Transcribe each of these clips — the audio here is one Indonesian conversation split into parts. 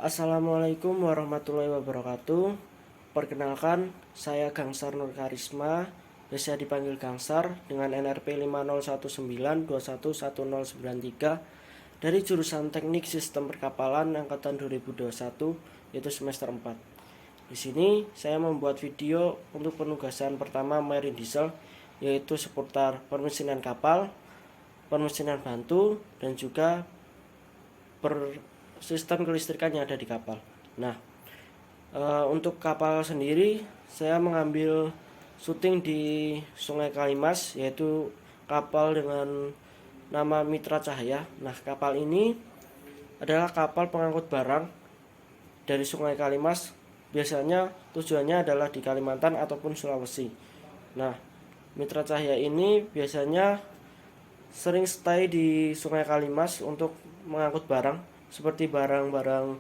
Assalamualaikum warahmatullahi wabarakatuh. Perkenalkan, saya Gangsar Nur Karisma, biasa dipanggil Gangsar dengan NRP 5019211093 dari jurusan Teknik Sistem Perkapalan angkatan 2021 yaitu semester 4. Di sini saya membuat video untuk penugasan pertama Marine Diesel, yaitu seputar permesinan kapal, permesinan bantu, dan juga sistem kelistrikan yang ada di kapal. Nah, untuk kapal sendiri saya mengambil syuting di Sungai Kalimas, yaitu kapal dengan nama Mitra Cahaya. Nah, kapal ini adalah kapal pengangkut barang dari Sungai Kalimas. Biasanya tujuannya adalah di Kalimantan ataupun Sulawesi. Nah, Mitra Cahaya ini biasanya sering stay di Sungai Kalimas untuk mengangkut barang seperti barang-barang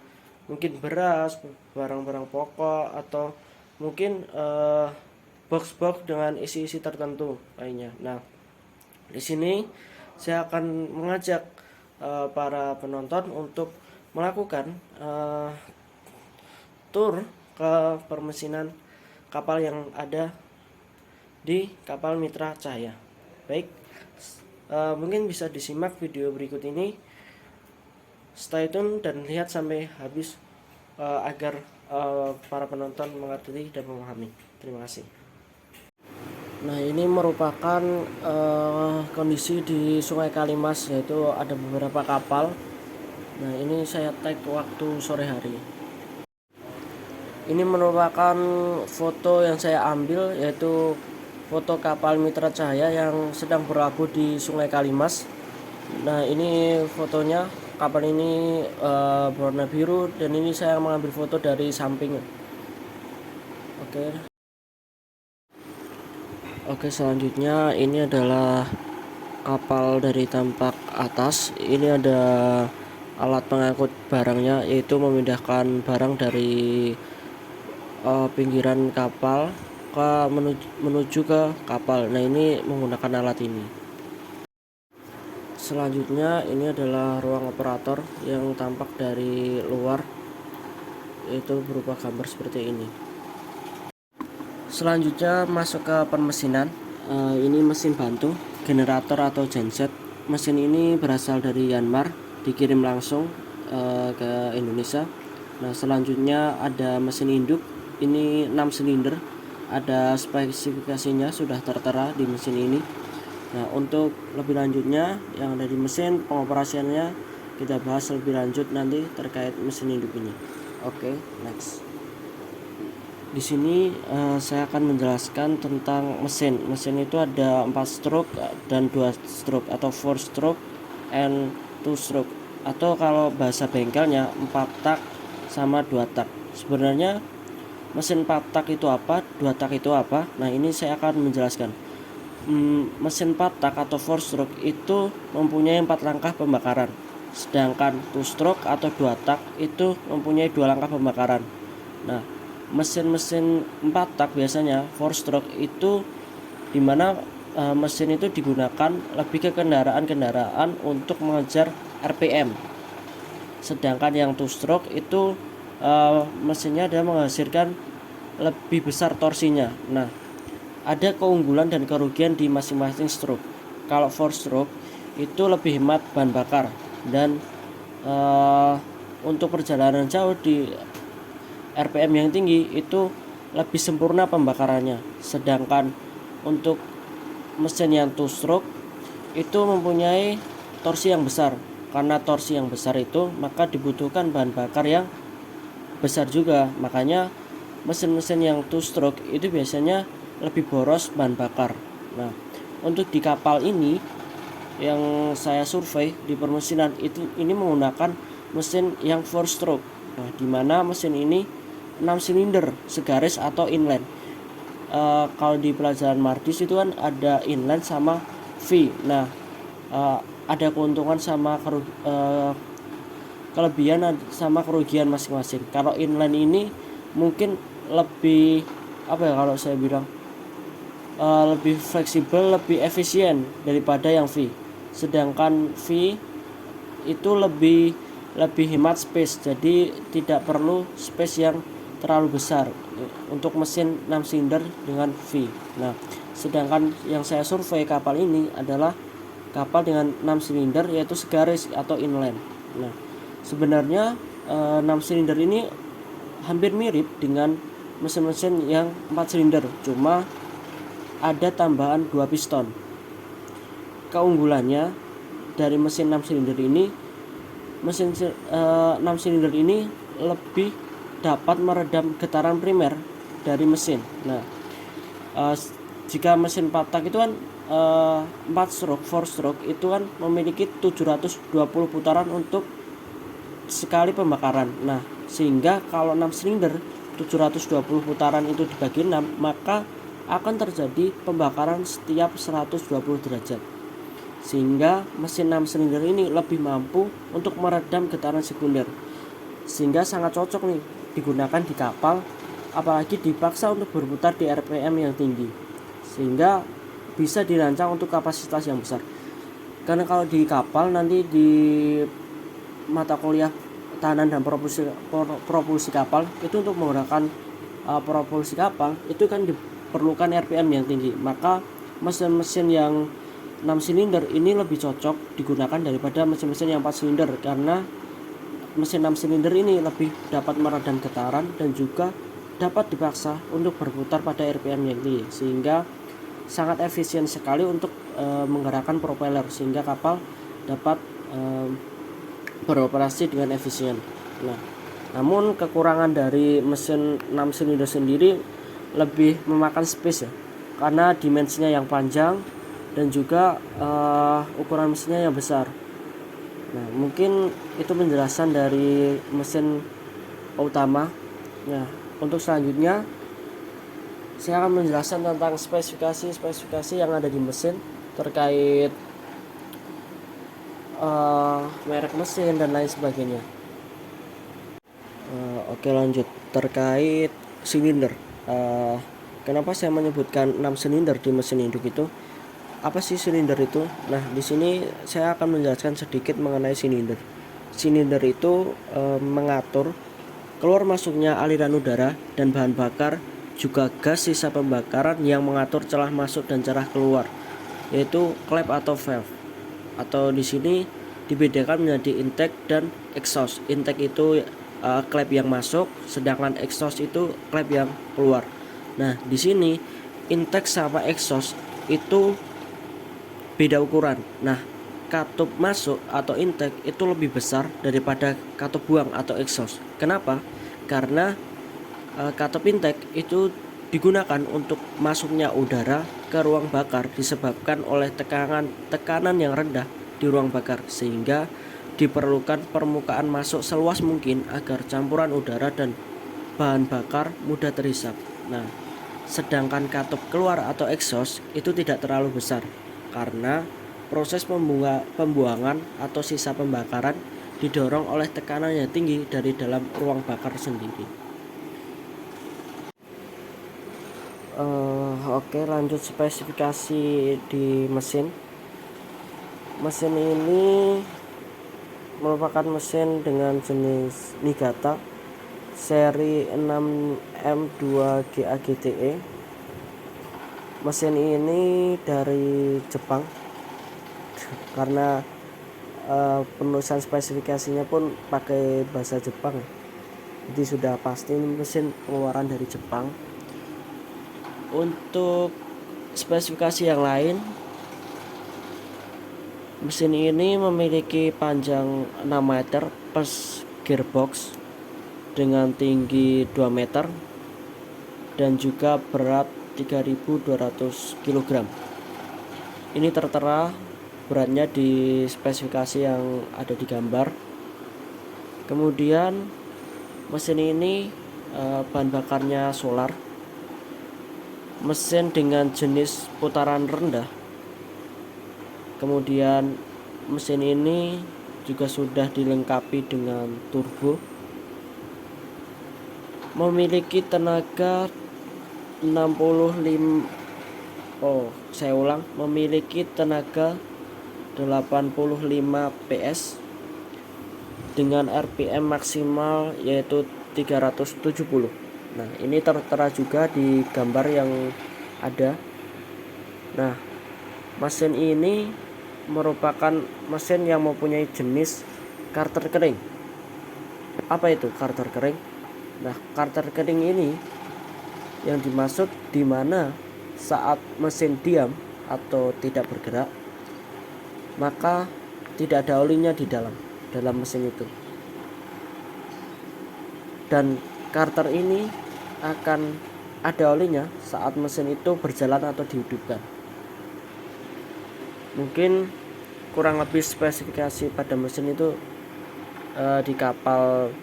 mungkin beras, barang-barang pokok, atau mungkin box-box dengan isi-isi tertentu lainnya. Nah, di sini saya akan mengajak para penonton untuk melakukan tour ke permesinan kapal yang ada di kapal Mitra Cahaya. Baik, mungkin bisa disimak video berikut ini. Stay tune dan lihat sampai habis agar para penonton mengerti dan memahami. Terima kasih. Nah, ini merupakan kondisi di Sungai Kalimas, yaitu ada beberapa kapal. Nah, ini saya tag waktu sore hari. Ini merupakan foto yang saya ambil, yaitu foto kapal Mitra Cahaya yang sedang berlabuh di Sungai Kalimas. Nah, ini fotonya. Kapal ini berwarna biru, dan ini saya mengambil foto dari samping. Oke, selanjutnya ini adalah kapal dari tampak atas. Ini ada alat pengangkut barangnya, yaitu memindahkan barang dari pinggiran kapal menuju ke kapal. Nah, ini menggunakan alat ini. Selanjutnya ini adalah ruang operator yang tampak dari luar, yaitu berupa gambar seperti ini. Selanjutnya masuk ke permesinan. Ini mesin bantu, generator atau genset. Mesin ini berasal dari Myanmar, dikirim langsung ke Indonesia. Nah, selanjutnya ada mesin induk. Ini 6 silinder. Ada spesifikasinya sudah tertera di mesin ini. Nah, untuk lebih lanjutnya yang ada di mesin pengoperasiannya kita bahas lebih lanjut nanti terkait mesin induk ini. Oke, next. Di sini saya akan menjelaskan tentang mesin. Mesin itu ada 4 stroke dan 2 stroke atau 4 stroke and 2 stroke, atau kalau bahasa bengkelnya 4 tak sama 2 tak. Sebenarnya mesin 4 tak itu apa, 2 tak itu apa? Nah, ini saya akan menjelaskan. Mesin 4 tak atau 4 stroke itu mempunyai 4 langkah pembakaran, sedangkan 2 stroke atau 2 tak itu mempunyai 2 langkah pembakaran. Nah, mesin-mesin 4 tak biasanya 4 stroke itu dimana mesin itu digunakan lebih ke kendaraan-kendaraan untuk mengejar RPM, sedangkan yang 2 stroke itu mesinnya adalah menghasilkan lebih besar torsinya. Nah, ada keunggulan dan kerugian di masing-masing stroke. Kalau 4 stroke itu lebih hemat bahan bakar, dan untuk perjalanan jauh di RPM yang tinggi itu lebih sempurna pembakarannya. Sedangkan untuk mesin yang 2 stroke itu mempunyai torsi yang besar. Karena torsi yang besar itu maka dibutuhkan bahan bakar yang besar juga. Makanya mesin-mesin yang 2 stroke itu biasanya lebih boros bahan bakar. Nah, untuk di kapal ini yang saya survei di permesinan ini menggunakan mesin yang 4 stroke. Nah, di mana mesin ini 6 silinder segaris atau inline. Kalau di pelajaran Mardis itu kan ada inline sama V. Nah, ada keuntungan sama kelebihan sama kerugian masing-masing. Kalau inline ini mungkin lebih kalau saya bilang lebih fleksibel, lebih efisien daripada yang V. Sedangkan V itu lebih lebih hemat space, jadi tidak perlu space yang terlalu besar untuk mesin 6 silinder dengan V. Nah, sedangkan yang saya survei kapal ini adalah kapal dengan 6 silinder yaitu segaris atau inline. Nah, sebenarnya 6 silinder ini hampir mirip dengan mesin-mesin yang 4 silinder, cuma ada tambahan 2 piston. Keunggulannya dari mesin 6 silinder ini, mesin 6 silinder ini lebih dapat meredam getaran primer dari mesin. Nah, jika mesin 4 tak itu kan 4 stroke, 4 stroke itu kan memiliki 720 putaran untuk sekali pembakaran. Nah, sehingga kalau 6 silinder 720 putaran itu dibagi 6, maka akan terjadi pembakaran setiap 120 derajat. Sehingga mesin 6 silinder ini lebih mampu untuk meredam getaran sekunder. Sehingga sangat cocok nih digunakan di kapal, apalagi dipaksa untuk berputar di RPM yang tinggi, sehingga bisa dirancang untuk kapasitas yang besar. Karena kalau di kapal nanti di mata kuliah tahanan dan propulsi kapal itu untuk menggunakan propulsi kapal itu kan diperlukan RPM yang tinggi, maka mesin-mesin yang 6 silinder ini lebih cocok digunakan daripada mesin-mesin yang 4 silinder, karena mesin 6 silinder ini lebih dapat meredam getaran dan juga dapat dipaksa untuk berputar pada RPM yang tinggi, sehingga sangat efisien sekali untuk menggerakkan propeller, sehingga kapal dapat beroperasi dengan efisien. Nah, namun kekurangan dari mesin 6 silinder sendiri lebih memakan space ya, karena dimensinya yang panjang dan juga ukuran mesinnya yang besar. Nah, mungkin itu penjelasan dari mesin utama. Nah, untuk selanjutnya saya akan menjelaskan tentang spesifikasi yang ada di mesin terkait merek mesin dan lain sebagainya. Oke, lanjut terkait silinder. Kenapa saya menyebutkan 6 silinder di mesin induk itu? Apa sih silinder itu? Nah, di sini saya akan menjelaskan sedikit mengenai silinder. Silinder itu mengatur keluar masuknya aliran udara dan bahan bakar, juga gas sisa pembakaran yang mengatur celah masuk dan celah keluar, yaitu klep atau valve. Atau di sini dibedakan menjadi intake dan exhaust. Intake itu klep yang masuk, sedangkan exhaust itu klep yang keluar. Nah, di sini intake sama exhaust itu beda ukuran. Nah, katup masuk atau intake itu lebih besar daripada katup buang atau exhaust. Kenapa? Karena katup intake itu digunakan untuk masuknya udara ke ruang bakar disebabkan oleh tekanan yang rendah di ruang bakar, sehingga diperlukan permukaan masuk seluas mungkin agar campuran udara dan bahan bakar mudah terhisap. Nah, sedangkan katup keluar atau exhaust itu tidak terlalu besar karena proses pembuangan atau sisa pembakaran didorong oleh tekanan yang tinggi dari dalam ruang bakar sendiri. Oke, lanjut spesifikasi di mesin. Mesin ini merupakan mesin dengan jenis Niigata seri 6M2GAGTE. Mesin ini dari Jepang karena penulisan spesifikasinya pun pakai bahasa Jepang, jadi sudah pasti ini mesin pengeluaran dari Jepang. Untuk spesifikasi yang lain, mesin ini memiliki panjang 6 meter plus gearbox dengan tinggi 2 meter dan juga berat 3.200 kg. Ini tertera beratnya di spesifikasi yang ada di gambar. Kemudian mesin ini bahan bakarnya solar, mesin dengan jenis putaran rendah. Kemudian mesin ini juga sudah dilengkapi dengan turbo, memiliki tenaga 85 PS dengan RPM maksimal yaitu 370. Nah, ini tertera juga di gambar yang ada. Nah, mesin ini merupakan mesin yang mempunyai jenis karter kering. Apa itu karter kering? Nah, karter kering ini yang dimaksud di mana saat mesin diam atau tidak bergerak, maka tidak ada olinya di dalam mesin itu. Dan karter ini akan ada olinya saat mesin itu berjalan atau dihidupkan. Mungkin kurang lebih spesifikasi pada mesin itu di kapal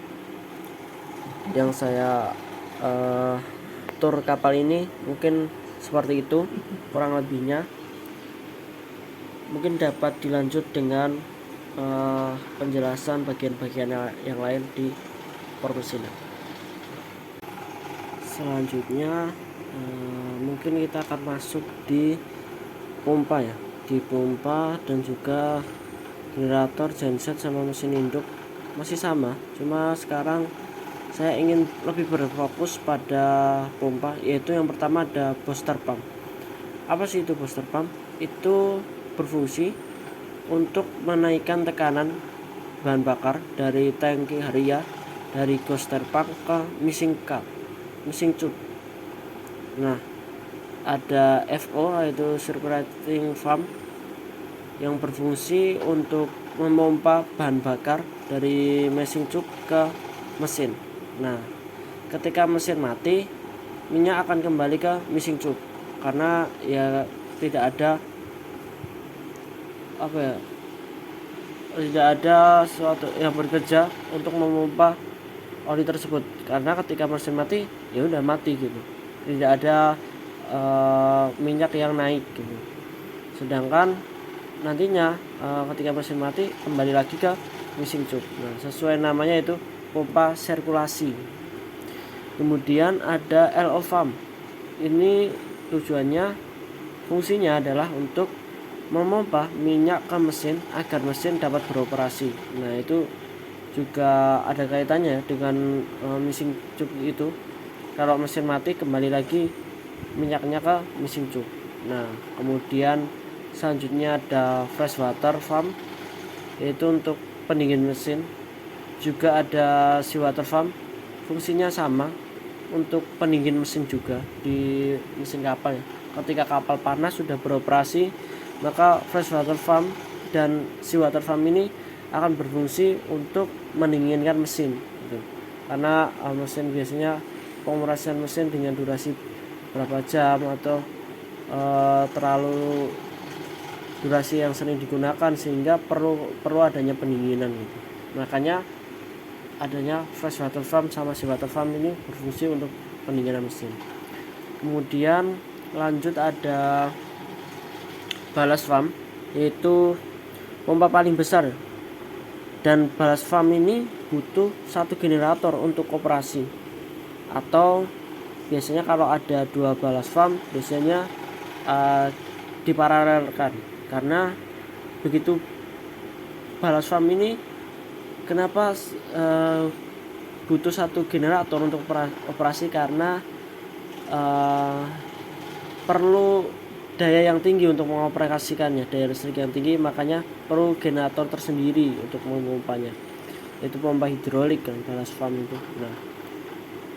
yang saya tur kapal ini mungkin seperti itu kurang lebihnya. Mungkin dapat dilanjut dengan penjelasan bagian-bagian yang lain di permesinan. Selanjutnya mungkin kita akan masuk di pompa ya, di pompa dan juga generator, genset sama mesin induk masih sama, cuma sekarang saya ingin lebih berfokus pada pompa, yaitu yang pertama ada booster pump. Apa sih itu booster pump? Itu berfungsi untuk menaikkan tekanan bahan bakar dari tangki haria, dari booster pump ke missing tube. Nah, ada FO yaitu circulating pump yang berfungsi untuk memompa bahan bakar dari missing tube ke mesin. Nah, ketika mesin mati, minyak akan kembali ke missing tube karena ya tidak ada sesuatu yang bekerja untuk memompa oli tersebut, karena ketika mesin mati ya udah mati gitu, tidak ada minyak yang naik gitu. Sedangkan nantinya ketika mesin mati kembali lagi ke missing tube. Nah, sesuai namanya itu pompa sirkulasi. Kemudian ada LO pump. Ini tujuannya, fungsinya adalah untuk memompa minyak ke mesin agar mesin dapat beroperasi. Nah, itu juga ada kaitannya dengan missing tube itu. Kalau mesin mati kembali lagi minyaknya ke missing tube. Nah, kemudian selanjutnya ada fresh water pump, yaitu untuk pendingin mesin. Juga ada seawater pump, fungsinya sama untuk pendingin mesin juga di mesin kapal ya. Ketika kapal panas sudah beroperasi, maka fresh water pump dan seawater pump ini akan berfungsi untuk mendinginkan mesin gitu. Karena mesin biasanya pemrosesan mesin dengan durasi berapa jam atau terlalu durasi yang sering digunakan, sehingga perlu adanya pendinginan gitu. Makanya adanya fresh water pump sama seawater pump ini berfungsi untuk pendinginan mesin. Kemudian lanjut ada ballast pump, yaitu pompa paling besar, dan ballast pump ini butuh satu generator untuk operasi, atau biasanya kalau ada dua ballast pump biasanya diparalelkan, karena begitu ballast pump ini kenapa butuh satu generator untuk operasi, karena perlu daya yang tinggi untuk mengoperasikannya, daya listrik yang tinggi, makanya perlu generator tersendiri untuk memompanya. Itu pompa hidrolik kan, ballast pump itu. Nah,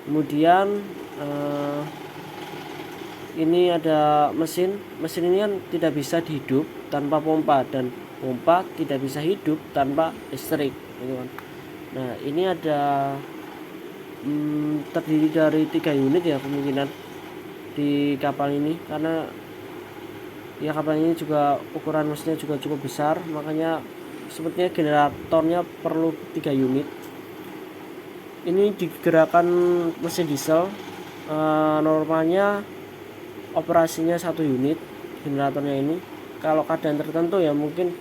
kemudian ini ada mesin ini kan tidak bisa hidup tanpa pompa, dan pompa tidak bisa hidup tanpa listrik gitu kan. Nah, ini ada terdiri dari 3 unit ya kemungkinan di kapal ini, karena ya kapal ini juga ukuran mesinnya juga cukup besar, makanya sepertinya generatornya perlu 3 unit. Ini digerakkan mesin diesel, normalnya operasinya 1 unit generatornya ini. Kalau keadaan tertentu ya mungkin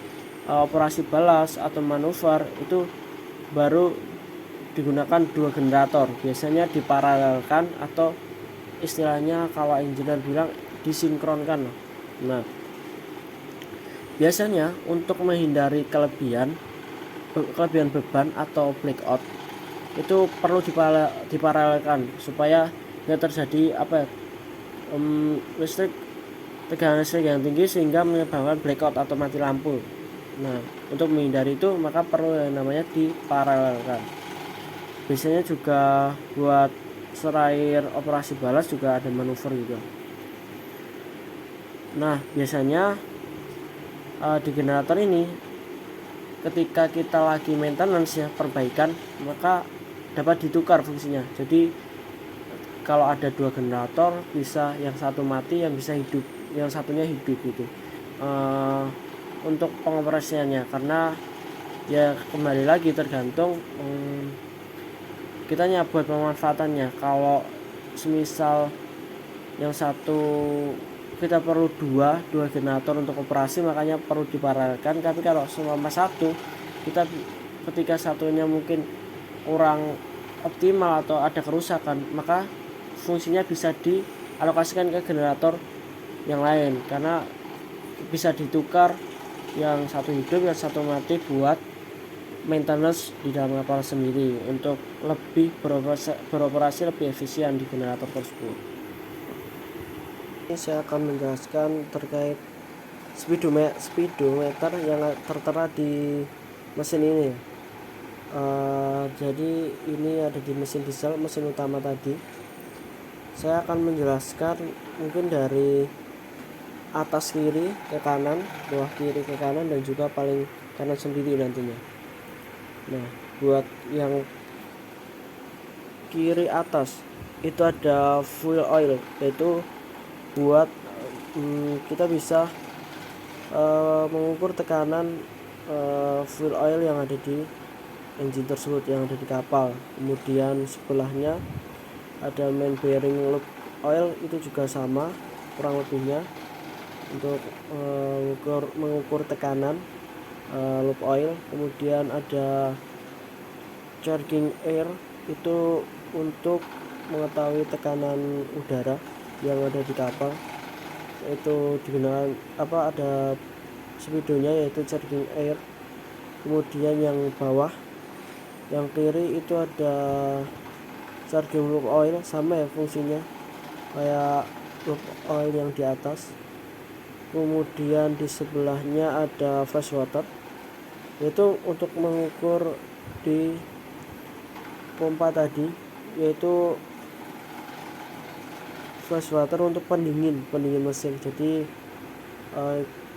operasi balas atau manuver itu baru digunakan 2 generator, biasanya diparalelkan atau istilahnya kalau engineer bilang disinkronkan. Nah, biasanya untuk menghindari kelebihan kelebihan beban atau blackout itu perlu diparalelkan supaya tidak terjadi listrik, tegangan listrik yang tinggi sehingga menyebabkan blackout atau mati lampu. Nah, untuk menghindari itu maka perlu yang namanya diparalelkan. Biasanya juga buat selain operasi balas juga ada manuver juga. Nah, biasanya di generator ini ketika kita lagi maintenance ya, perbaikan, maka dapat ditukar fungsinya. Jadi kalau ada 2 generator, bisa yang satu mati, yang bisa hidup, yang satunya hidup gitu. Untuk pengoperasiannya, karena ya kembali lagi tergantung kitanya buat pemanfaatannya. Kalau semisal yang satu kita perlu dua generator untuk operasi, makanya perlu diparalelkan. Tapi kalau selama satu, kita ketika satunya mungkin kurang optimal atau ada kerusakan, maka fungsinya bisa dialokasikan ke generator yang lain, karena bisa ditukar, yang satu hidup yang satu mati buat maintenance di dalam kapal sendiri untuk lebih beroperasi lebih efisien di generator tersebut. Ini saya akan menjelaskan terkait speedometer yang tertera di mesin ini. Jadi ini ada di mesin diesel, mesin utama tadi. Saya akan menjelaskan mungkin dari atas kiri ke kanan, bawah kiri ke kanan, dan juga paling kanan sendiri nantinya. Nah, buat yang kiri atas itu ada fuel oil, yaitu buat kita bisa mengukur tekanan fuel oil yang ada di engine tersebut, yang ada di kapal. Kemudian sebelahnya ada main bearing loop oil, itu juga sama kurang lebihnya untuk mengukur tekanan loop oil. Kemudian ada charging air, itu untuk mengetahui tekanan udara yang ada di kapal. Itu digunakan ada speedonya, yaitu charging air. Kemudian yang bawah, yang kiri itu ada charging loop oil, sama ya fungsinya kayak loop oil yang di atas. Kemudian di sebelahnya ada flash water, yaitu untuk mengukur di pompa tadi, yaitu flash water untuk pendingin mesin. Jadi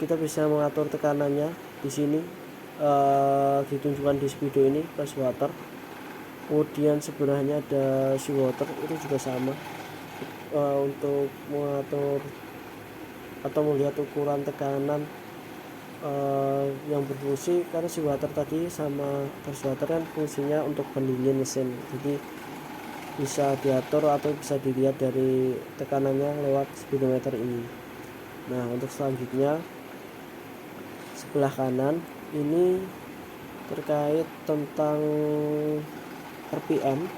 kita bisa mengatur tekanannya di sini, ditunjukkan di speedo ini flash water. Kemudian sebelahnya ada sea water, itu juga sama untuk mengatur atau melihat ukuran tekanan yang berfungsi, karena sea water tadi sama flash water kan fungsinya untuk pendingin mesin. Jadi bisa diatur atau bisa dilihat dari tekanannya lewat speedometer ini. Nah, untuk selanjutnya sebelah kanan ini terkait tentang RPM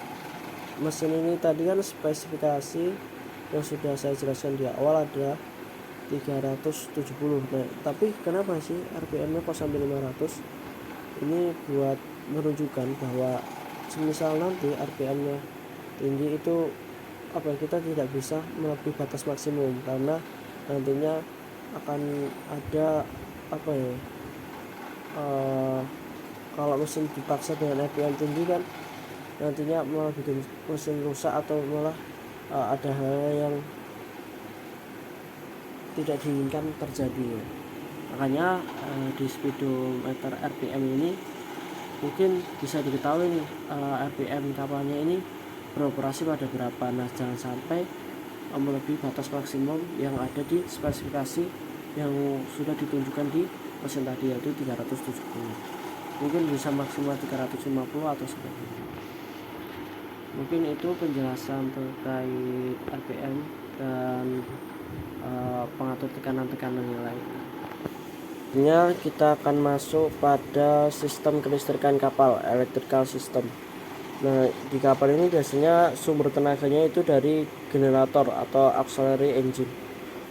mesin ini. Tadi kan spesifikasi yang sudah saya jelaskan di awal ada 370. Nah, tapi kenapa sih RPM nya kok sampai 500? Ini buat menunjukkan bahwa semisal nanti RPM nya tinggi, itu kita tidak bisa melebihi batas maksimum, karena nantinya akan ada kalau mesin dipaksa dengan RPM tinggi kan nantinya malah bikin mesin rusak, atau malah ada hal yang tidak diinginkan terjadi. Makanya di speedometer RPM ini mungkin bisa diketahui nih RPM kapalnya ini beroperasi pada berapa. Nah, jangan sampai melebihi batas maksimum yang ada di spesifikasi yang sudah ditunjukkan di mesin tadi, yaitu 370. Mungkin bisa maksimal 350 atau sebagainya. Mungkin itu penjelasan terkait RPM dan pengatur tekanan-tekanan yang lain. Selanjutnya kita akan masuk pada sistem kelistrikan kapal, electrical system. Nah, di kapal ini biasanya sumber tenaganya itu dari generator atau auxiliary engine.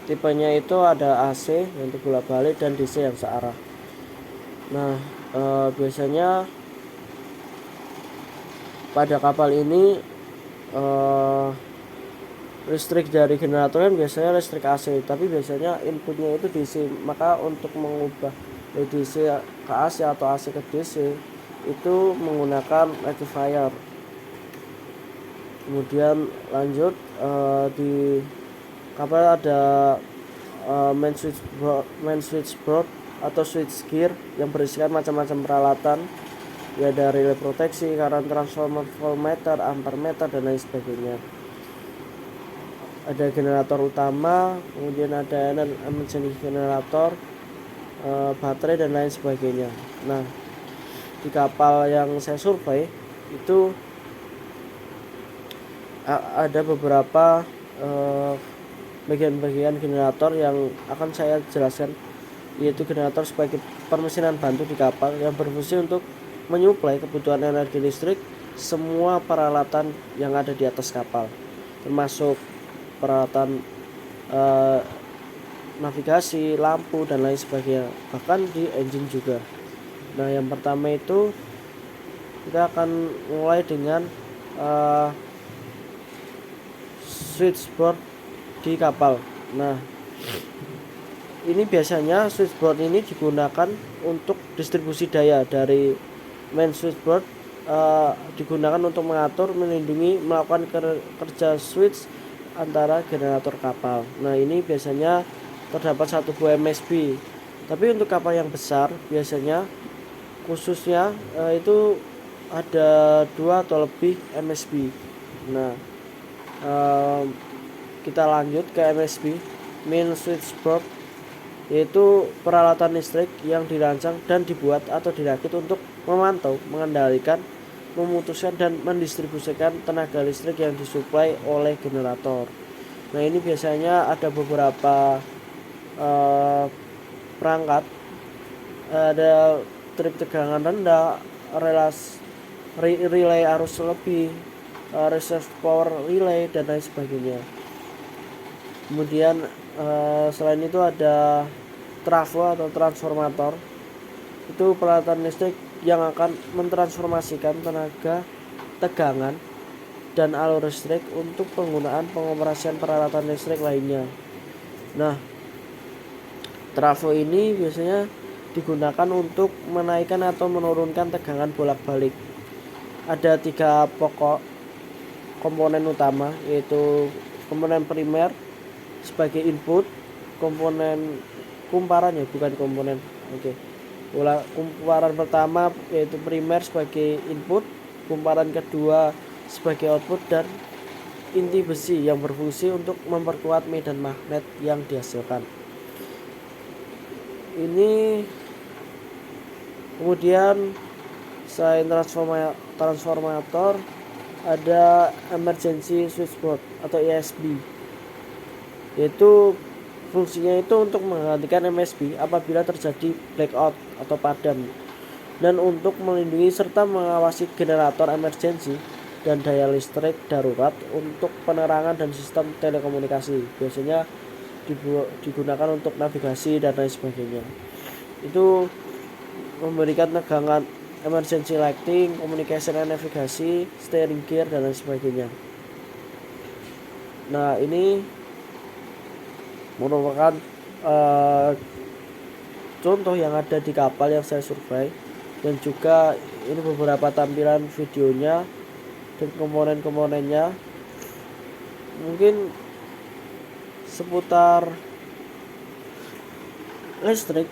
Tipenya itu ada AC yang bolak-balik dan DC yang searah. Nah, biasanya pada kapal ini listrik dari generator kan biasanya listrik AC, tapi biasanya inputnya itu DC. Maka untuk mengubah dari DC ke AC atau AC ke DC itu menggunakan rectifier. Kemudian lanjut, di kapal ada main switchboard atau switchgear yang berisikan macam-macam peralatan, ya dari relay proteksi, current transformer, voltmeter, ampermeter, dan lain sebagainya. Ada generator utama, kemudian ada emergency generator, baterai, dan lain sebagainya. Nah, di kapal yang saya survei itu ada beberapa bagian-bagian generator yang akan saya jelaskan, yaitu generator sebagai permesinan bantu di kapal yang berfungsi untuk menyuplai kebutuhan energi listrik semua peralatan yang ada di atas kapal, termasuk peralatan navigasi, lampu, dan lain sebagainya, bahkan di engine juga. Nah, yang pertama itu kita akan mulai dengan switchboard di kapal. Nah, ini biasanya switchboard ini digunakan untuk distribusi daya. Dari main switchboard digunakan untuk mengatur, melindungi, melakukan kerja switch antara generator kapal. Nah, ini biasanya terdapat satu buah MSB. Tapi untuk kapal yang besar biasanya khususnya itu ada 2 atau lebih MSB. Nah, kita lanjut ke MSB, main switchboard, yaitu peralatan listrik yang dirancang dan dibuat atau dirakit untuk memantau, mengendalikan, memutuskan, dan mendistribusikan tenaga listrik yang disuplai oleh generator. Nah, ini biasanya ada beberapa perangkat, ada trip tegangan rendah, relay arus lebih, reserve power relay, dan lain sebagainya. Kemudian selain itu ada trafo atau transformator, itu peralatan listrik yang akan mentransformasikan tenaga tegangan dan alur listrik untuk penggunaan pengoperasian peralatan listrik lainnya. Nah, trafo ini biasanya digunakan untuk menaikkan atau menurunkan tegangan bolak-balik. Ada 3 pokok komponen utama, yaitu komponen primer sebagai input, komponen kumparan kumparan pertama yaitu primer sebagai input, kumparan kedua sebagai output, dan inti besi yang berfungsi untuk memperkuat medan magnet yang dihasilkan. Ini kemudian selain transformator ada emergency switchboard atau ESB, yaitu fungsinya itu untuk menggantikan MSB apabila terjadi blackout atau padam, dan untuk melindungi serta mengawasi generator emergency dan daya listrik darurat untuk penerangan dan sistem telekomunikasi. Biasanya digunakan untuk navigasi dan lain sebagainya. Itu memberikan tegangan emergency lighting, communication and navigasi, steering gear, dan lain sebagainya. Nah, ini merupakan contoh yang ada di kapal yang saya survei, dan juga ini beberapa tampilan videonya dan komponen-komponennya. Mungkin seputar listrik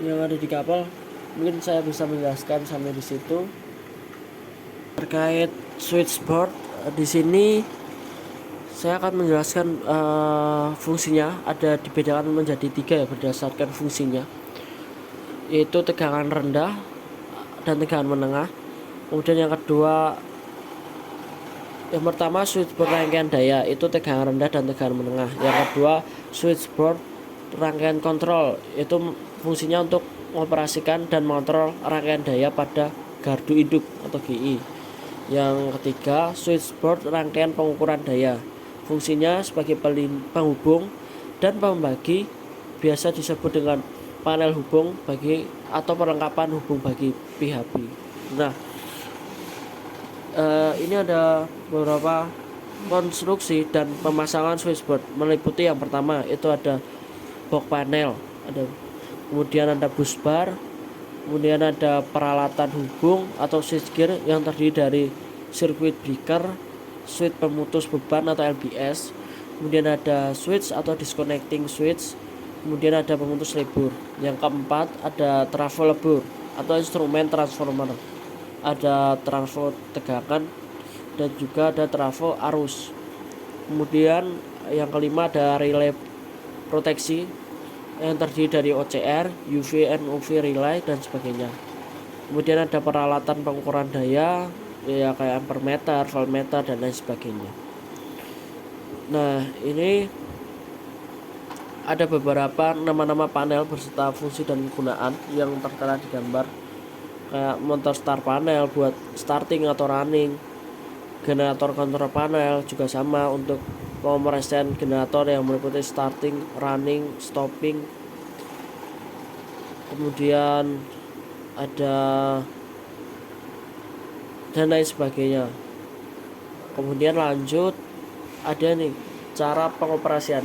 yang ada di kapal mungkin saya bisa menjelaskan sampai di situ. Terkait switchboard, di sini saya akan menjelaskan fungsinya. Ada dibedakan menjadi 3 ya berdasarkan fungsinya, yaitu tegangan rendah dan tegangan menengah. Kemudian yang kedua, yang pertama switchboard rangkaian daya, itu tegangan rendah dan tegangan menengah. Yang kedua, switchboard rangkaian kontrol, itu fungsinya untuk mengoperasikan dan mengontrol rangkaian daya pada gardu induk atau GI. Yang ketiga, switchboard rangkaian pengukuran daya, fungsinya sebagai penghubung dan pembagi, biasa disebut dengan panel hubung bagi atau perlengkapan hubung bagi PHB. Nah, Ini ada beberapa konstruksi dan pemasangan switchboard, meliputi yang pertama itu ada box panel, kemudian ada bus bar, kemudian ada peralatan hubung atau switchgear yang terdiri dari circuit breaker, switch pemutus beban atau LBS, kemudian ada switch atau disconnecting switch, kemudian ada pemutus lebur. Yang keempat ada trafo lebur atau instrumen transformer, ada trafo tegangan dan juga ada trafo arus. Kemudian yang kelima ada relay proteksi yang terdiri dari OCR, UV and UV relay dan sebagainya. Kemudian ada peralatan pengukuran daya ya kayak ampermeter, voltmeter dan lain sebagainya. Nah, ini ada beberapa nama-nama panel beserta fungsi dan kegunaan yang tertera di gambar, kayak motor start panel buat starting atau running, generator kontrol panel juga sama untuk pemrosesan generator yang meliputi starting, running, stopping. Kemudian ada dan lain sebagainya. Kemudian lanjut ada nih cara pengoperasian.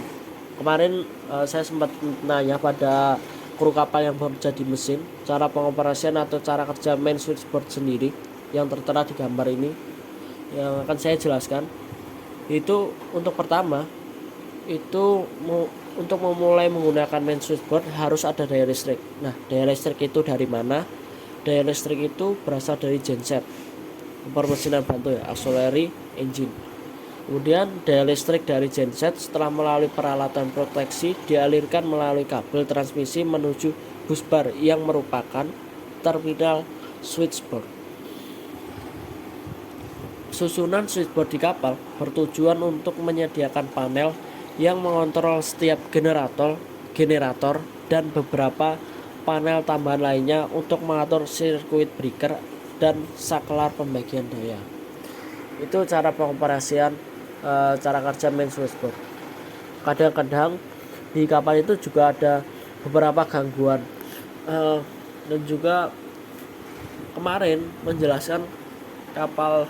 Kemarin saya sempat nanya pada kru kapal yang bekerja di mesin cara pengoperasian atau cara kerja main switchboard sendiri yang tertera di gambar ini yang akan saya jelaskan. Itu untuk pertama itu untuk memulai menggunakan main switchboard harus ada daya listrik. Nah, daya listrik itu dari mana? Daya listrik itu berasal dari genset, permesinan bantu ya, auxiliary engine. Kemudian daya listrik dari genset setelah melalui peralatan proteksi dialirkan melalui kabel transmisi menuju bus bar yang merupakan terminal switchboard. Susunan switchboard di kapal bertujuan untuk menyediakan panel yang mengontrol setiap generator dan beberapa panel tambahan lainnya untuk mengatur circuit breaker dan saklar pembagian daya. Itu cara pengoperasian cara kerja main switchboard. Kadang-kadang di kapal itu juga ada beberapa gangguan dan juga kemarin menjelaskan kapal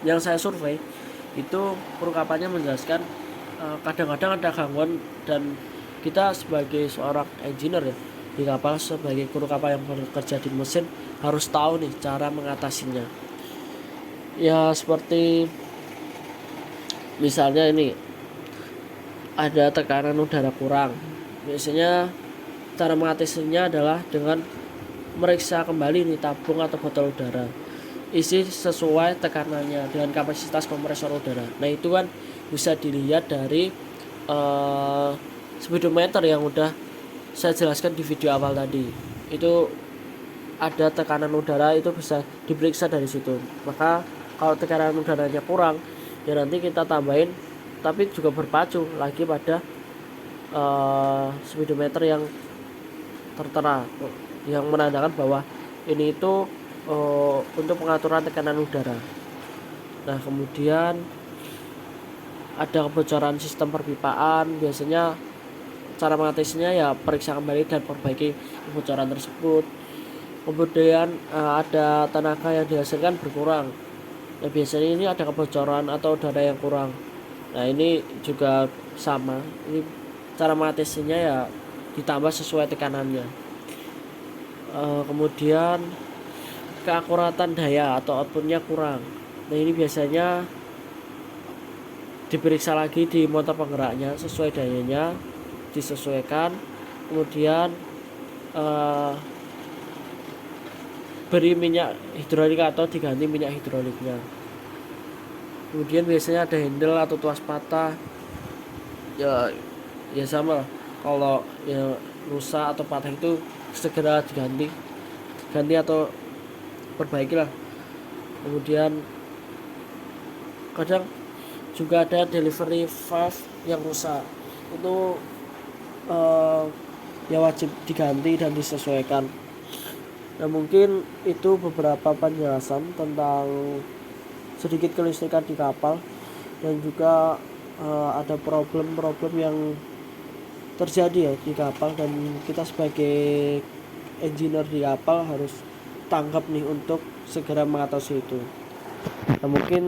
yang saya survei itu kru kapalnya menjelaskan kadang-kadang ada gangguan dan kita sebagai seorang engineer ya di kapal, sebagai kru kapal yang bekerja di mesin harus tahu nih cara mengatasinya. Ya seperti misalnya ini ada tekanan udara kurang. Biasanya cara mengatasinya adalah dengan meriksa kembali nih tabung atau botol udara, isi sesuai tekanannya dengan kapasitas kompresor udara. Nah itu kan bisa dilihat dari speedometer yang udah saya jelaskan di video awal tadi. Itu ada tekanan udara itu bisa diperiksa dari situ. Maka kalau tekanan udaranya kurang ya nanti kita tambahin, tapi juga berpacu lagi pada speedometer yang tertera yang menandakan bahwa ini itu untuk pengaturan tekanan udara. Nah kemudian ada kebocoran sistem perpipaan. Biasanya cara mengatasinya ya periksa kembali dan perbaiki kebocoran tersebut. Kemudian ada tenaga yang dihasilkan berkurang. Nah biasanya ini ada kebocoran atau udara yang kurang. Nah ini juga sama, ini cara mengatasinya ya ditambah sesuai tekanannya. Kemudian keakuratan daya atau outputnya kurang. Nah ini biasanya diperiksa lagi di motor penggeraknya, sesuai dayanya disesuaikan. Kemudian beri minyak hidrolik atau diganti minyak hidroliknya. Kemudian biasanya ada handle atau tuas patah. Ya sama lah. Kalau ya rusak atau patah itu segera diganti atau perbaiki lah. Kemudian kadang juga ada delivery valve yang rusak, itu ya wajib diganti dan disesuaikan. Nah mungkin itu beberapa penjelasan tentang sedikit kelistrikan di kapal dan juga ada problem-problem yang terjadi ya di kapal, dan kita sebagai engineer di kapal harus tanggap nih untuk segera mengatasi itu. Mungkin